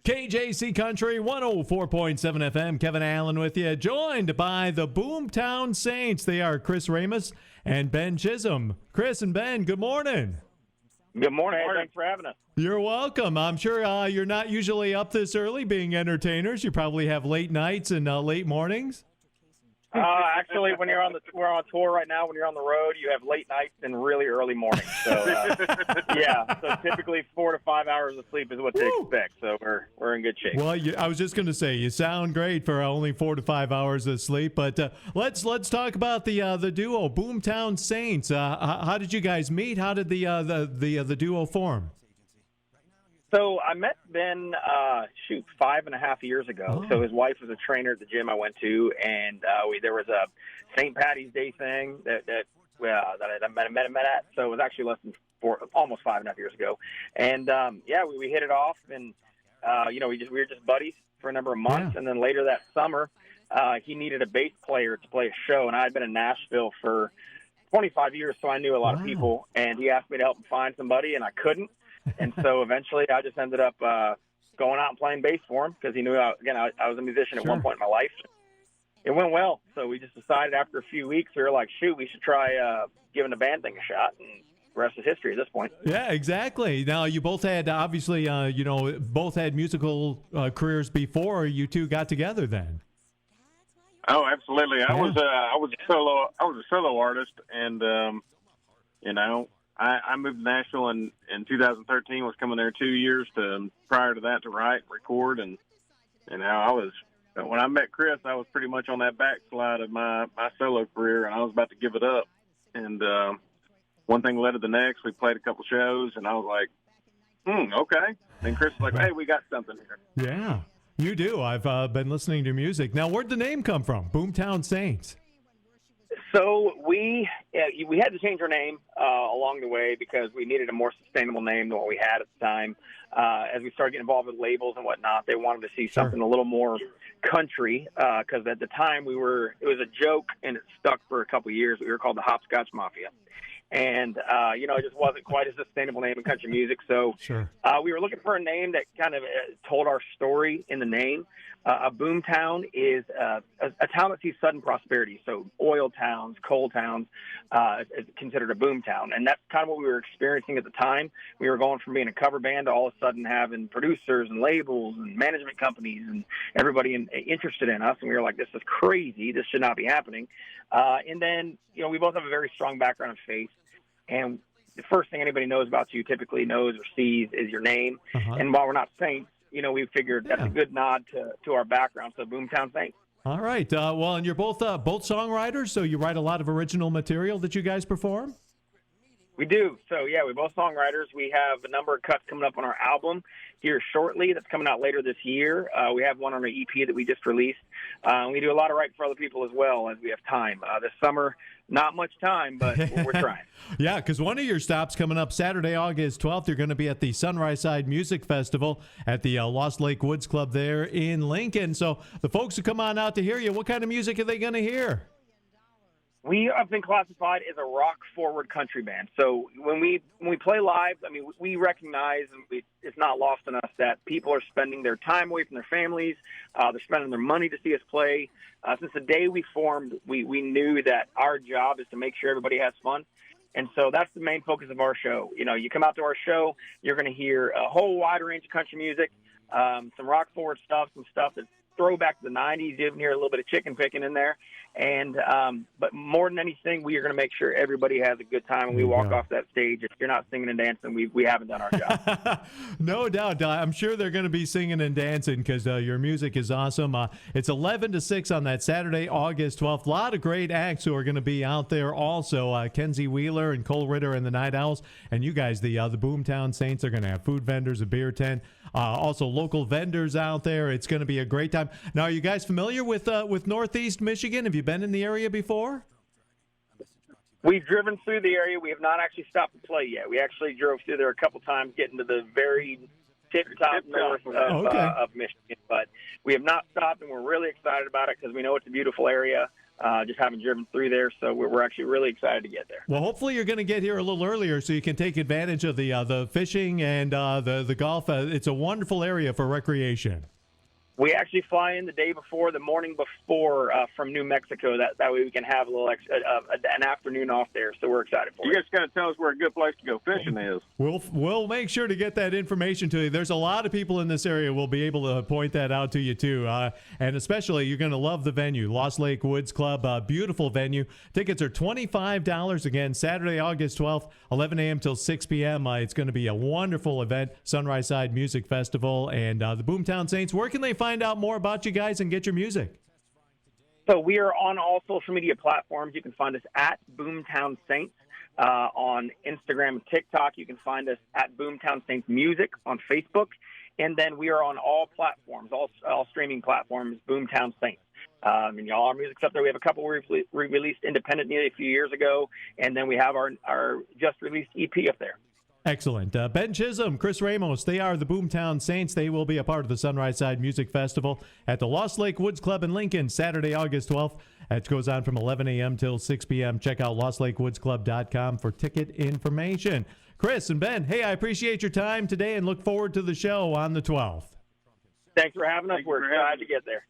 KJC Country 104.7 FM. Kevin Allen with you, joined by the Boomtown Saints. They are Chris Ramus and Ben Chisholm. Chris and Ben, good morning. Good morning. Hey, thanks for having us. You're welcome. I'm sure you're not usually up this early being entertainers. You probably have late nights and late mornings. Actually, when we're on tour right now, when you're on the road, you have late nights and really early mornings. So, so typically 4 to 5 hours of sleep is what they expect. So we're in good shape. Well, I was just going to say, you sound great for only 4 to 5 hours of sleep. But let's talk about the duo, Boomtown Saints. How did you guys meet? How did the duo form? So I met Ben, 5.5 years ago. Oh. So his wife was a trainer at the gym I went to, and there was a St. Patty's Day thing that I met him at. So it was actually less than almost 5.5 years ago. And we hit it off, and we were just buddies for a number of months. Yeah. And then later that summer, he needed a bass player to play a show, and I had been in Nashville for 25 years, so I knew a lot of people. And he asked me to help him find somebody, and I couldn't. And so eventually I just ended up going out and playing bass for him because he knew, I was a musician at one point in my life. It went well. So we just decided after a few weeks, we were like, we should try giving the band thing a shot. And the rest is history at this point. Yeah, exactly. Now, you both had, obviously, both had musical careers before you two got together then. Oh, absolutely. I was a solo artist, and I moved to Nashville in 2013. Was coming there 2 years prior to that to write, record, and when I met Chris, I was pretty much on that backslide of my solo career, and I was about to give it up. And one thing led to the next. We played a couple shows, and I was like, okay. And Chris was like, hey, we got something here. Yeah, you do. I've been listening to music. Now, where'd the name come from? Boomtown Saints. So we had to change our name along the way because we needed a more sustainable name than what we had at the time. As we started getting involved with labels and whatnot, they wanted to see something a little more country because at the time it was a joke and it stuck for a couple of years. We were called the Hopscotch Mafia. And, it just wasn't quite a sustainable name in country music. So we were looking for a name that kind of told our story in the name. A boomtown is a town that sees sudden prosperity. So oil towns, coal towns is considered a boomtown. And that's kind of what we were experiencing at the time. We were going from being a cover band to all of a sudden having producers and labels and management companies and everybody interested in us. And we were like, this is crazy. This should not be happening. And then, we both have a very strong background in faith. And the first thing anybody knows about you, typically knows or sees, is your name. And while we're not saints, we figured that's a good nod to our background. So Boomtown Saints. All right. And you're both songwriters, so you write a lot of original material that you guys perform? We do. So, we're both songwriters. We have a number of cuts coming up on our album here shortly that's coming out later this year. We have one on our EP that we just released. We do a lot of writing for other people as well as we have time. This summer, not much time, but we're trying. Yeah, because one of your stops coming up Saturday, August 12th, you're going to be at the Sunrise Side Music Festival at the Lost Lake Woods Club there in Lincoln. So the folks who come on out to hear you, what kind of music are they going to hear? We have been classified as a rock-forward country band. So when we play live, we recognize, and it's not lost on us, that people are spending their time away from their families. They're spending their money to see us play. Since the day we formed, we knew that our job is to make sure everybody has fun. And so that's the main focus of our show. You come out to our show, you're going to hear a whole wide range of country music, some rock-forward stuff, some stuff that's throwback to the 90s. You even hear a little bit of chicken picking in there. And but more than anything, we are going to make sure everybody has a good time when we walk off that stage. If you're not singing and dancing, we haven't done our job. No doubt. I'm sure they're going to be singing and dancing because your music is awesome. It's 11 to 6 on that Saturday, August 12th. A lot of great acts who are going to be out there also. Kenzie Wheeler and Cole Ritter and the Night Owls. And you guys, the Boomtown Saints, are going to have food vendors, a beer tent, also local vendors out there. It's going to be a great time. Now, are you guys familiar with Northeast Michigan? Have you been in the area before? We've driven through the area. We have not actually stopped to play yet. We actually drove through there a couple times, getting to the very tip-top north of Michigan. But we have not stopped, and we're really excited about it because we know it's a beautiful area. just haven't driven through there, so we're actually really excited to get there. Well, hopefully you're going to get here a little earlier so you can take advantage of the fishing and the golf. It's a wonderful area for recreation. We actually fly in the morning before from New Mexico. That way we can have a little an afternoon off there. So we're excited for it. You guys got to tell us where a good place to go fishing is. We'll make sure to get that information to you. There's a lot of people in this area will be able to point that out to you too, and especially you're going to love the venue, Lost Lake Woods Club, beautiful venue. Tickets are $25 again. Saturday, August 12th, 11 a.m. till 6 p.m. It's going to be a wonderful event. Sunrise Side Music Festival and the Boomtown Saints. Where can they find out more about you guys and get your music? So we are on all social media platforms. You can find us at Boomtown Saints on Instagram and TikTok. You can find us at Boomtown Saints Music on Facebook. And then we are on all platforms, all streaming platforms, Boomtown Saints. And all our music's up there. We have a couple we released independently a few years ago, and then we have our just released EP up there. Excellent. Ben Chisholm, Chris Ramos, they are the Boomtown Saints. They will be a part of the Sunrise Side Music Festival at the Lost Lake Woods Club in Lincoln, Saturday, August 12th. It goes on from 11 a.m. till 6 p.m. Check out lostlakewoodsclub.com for ticket information. Chris and Ben, hey, I appreciate your time today and look forward to the show on the 12th. Thanks for having us. We're excited to get there.